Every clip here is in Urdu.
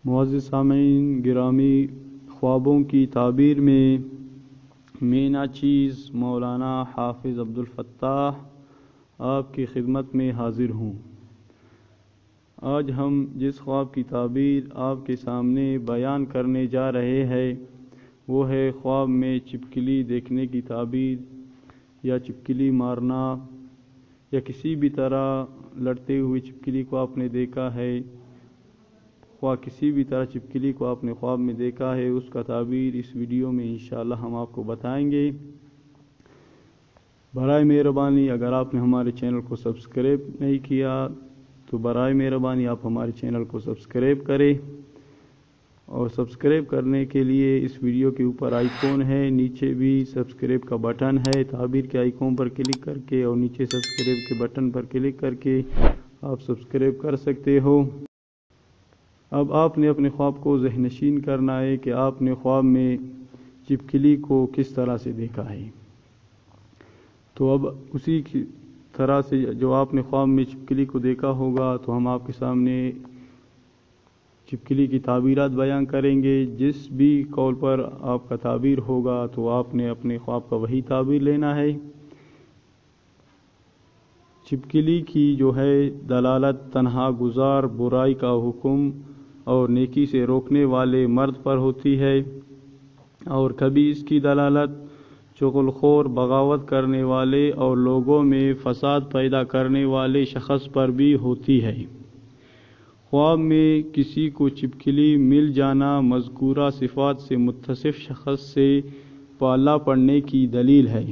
معزز سامعین گرامی، خوابوں کی تعبیر میں مینا چیز مولانا حافظ عبدالفتاح آپ کی خدمت میں حاضر ہوں۔ آج ہم جس خواب کی تعبیر آپ کے سامنے بیان کرنے جا رہے ہیں وہ ہے خواب میں چپکلی دیکھنے کی تعبیر، یا چپکلی مارنا، یا کسی بھی طرح لڑتے ہوئے چپکلی کو آپ نے دیکھا ہے، کسی بھی طرح چپکلی کو آپ نے خواب میں دیکھا ہے، اس کا تعبیر اس ویڈیو میں انشاءاللہ ہم آپ کو بتائیں گے۔ برائے مہربانی اگر آپ نے ہمارے چینل کو سبسکرائب نہیں کیا تو برائے مہربانی آپ ہمارے چینل کو سبسکرائب کریں، اور سبسکرائب کرنے کے لیے اس ویڈیو کے اوپر آئیکن ہے، نیچے بھی سبسکرائب کا بٹن ہے، تعبیر کے آئیکن پر کلک کر کے اور نیچے سبسکرائب کے بٹن پر کلک کر کے آپ سبسکرائب کر سکتے ہو۔ اب آپ نے اپنے خواب کو ذہن نشین کرنا ہے کہ آپ نے خواب میں چپکلی کو کس طرح سے دیکھا ہے۔ تو اب اسی طرح سے جو آپ نے خواب میں چپکلی کو دیکھا ہوگا تو ہم آپ کے سامنے چپکلی کی تعبیرات بیان کریں گے۔ جس بھی قول پر آپ کا تعبیر ہوگا تو آپ نے اپنے خواب کا وہی تعبیر لینا ہے۔ چپکلی کی جو ہے دلالت تنہا گزار، برائی کا حکم اور نیکی سے روکنے والے مرد پر ہوتی ہے، اور کبھی اس کی دلالت چغل خور، بغاوت کرنے والے اور لوگوں میں فساد پیدا کرنے والے شخص پر بھی ہوتی ہے۔ خواب میں کسی کو چپکلی مل جانا مذکورہ صفات سے متصف شخص سے پالا پڑنے کی دلیل ہے۔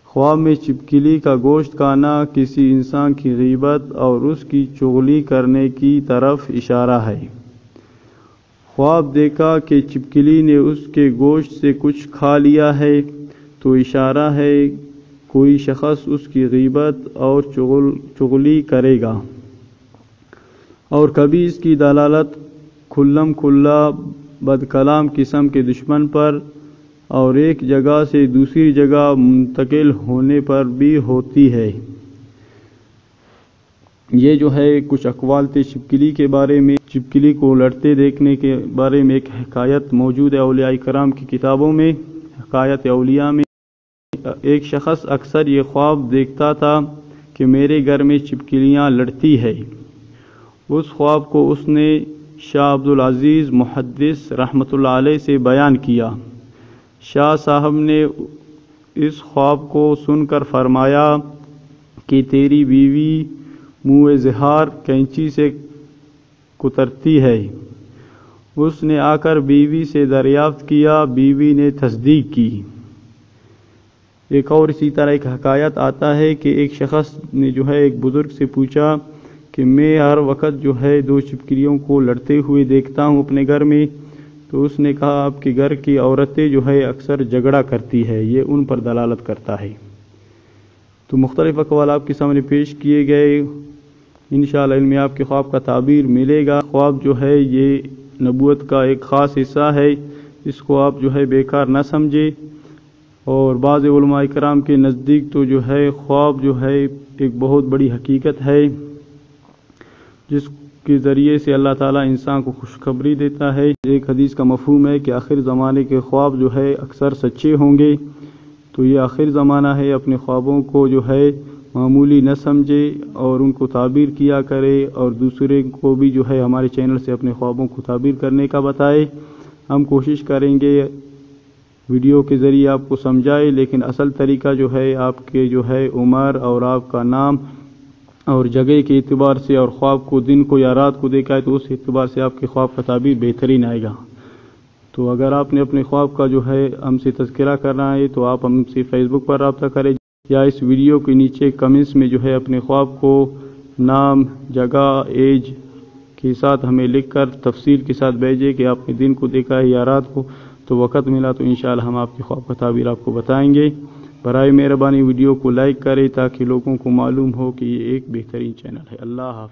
خواب میں چپکلی کا گوشت کھانا کسی انسان کی غیبت اور اس کی چغلی کرنے کی طرف اشارہ ہے۔ خواب دیکھا کہ چپکلی نے اس کے گوشت سے کچھ کھا لیا ہے تو اشارہ ہے کوئی شخص اس کی غیبت اور چغلی کرے گا، اور کبھی اس کی دلالت کھلم کھلا بد کلام قسم کے دشمن پر اور ایک جگہ سے دوسری جگہ منتقل ہونے پر بھی ہوتی ہے۔ یہ جو ہے کچھ اقوال تھے چپکلی کے بارے میں۔ چپکلی کو لڑتے دیکھنے کے بارے میں ایک حکایت موجود ہے اولیاء کرام کی کتابوں میں، حکایت اولیاء میں۔ ایک شخص اکثر یہ خواب دیکھتا تھا کہ میرے گھر میں چپکلیاں لڑتی ہے۔ اس خواب کو اس نے شاہ عبدالعزیز محدث رحمۃ اللہ علیہ سے بیان کیا۔ شاہ صاحب نے اس خواب کو سن کر فرمایا کہ تیری بیوی منہ زہار کینچی سے کترتی ہے۔ اس نے آ کر بیوی سے دریافت کیا، بیوی نے تصدیق کی۔ ایک اور اسی طرح ایک حکایت آتا ہے کہ ایک شخص نے جو ہے ایک بزرگ سے پوچھا کہ میں ہر وقت جو ہے 2 چپکلیوں کو لڑتے ہوئے دیکھتا ہوں اپنے گھر میں، تو اس نے کہا آپ کے گھر کی عورتیں جو ہے اکثر جھگڑا کرتی ہے، یہ ان پر دلالت کرتا ہے۔ تو مختلف اقوال آپ کے سامنے پیش کیے گئے، انشاءاللہ علم آپ کے خواب کا تعبیر ملے گا۔ خواب جو ہے یہ نبوت کا ایک خاص حصہ ہے، اس کو آپ جو ہے بیکار نہ سمجھے، اور بعض علماء کرام کے نزدیک تو جو ہے خواب جو ہے ایک بہت بڑی حقیقت ہے، جس کے ذریعے سے اللہ تعالیٰ انسان کو خوشخبری دیتا ہے۔ ایک حدیث کا مفہوم ہے کہ آخر زمانے کے خواب جو ہے اکثر سچے ہوں گے، تو یہ آخر زمانہ ہے، اپنے خوابوں کو جو ہے معمولی نہ سمجھے اور ان کو تعبیر کیا کرے، اور دوسرے کو بھی جو ہے ہمارے چینل سے اپنے خوابوں کو تعبیر کرنے کا بتائے۔ ہم کوشش کریں گے ویڈیو کے ذریعے آپ کو سمجھائے، لیکن اصل طریقہ جو ہے آپ کے جو ہے عمر اور آپ کا نام اور جگہ کے اعتبار سے، اور خواب کو دن کو یا رات کو دیکھا ہے تو اس اعتبار سے آپ کے خواب کا تعبیر بہترین آئے گا۔ تو اگر آپ نے اپنے خواب کا جو ہے ہم سے تذکرہ کرنا ہے تو آپ ہم سے فیس بک پر رابطہ کریں، یا اس ویڈیو کے نیچے کمنٹس میں جو ہے اپنے خواب کو نام، جگہ، ایج کے ساتھ ہمیں لکھ کر تفصیل کے ساتھ بھیجیں کہ آپ نے دن کو دیکھا ہے یا رات کو، تو وقت ملا تو انشاءاللہ ہم آپ کے خواب کا تعبیر آپ کو بتائیں گے۔ برائے مہربانی ویڈیو کو لائک کریں تاکہ لوگوں کو معلوم ہو کہ یہ ایک بہترین چینل ہے۔ اللہ حافظ۔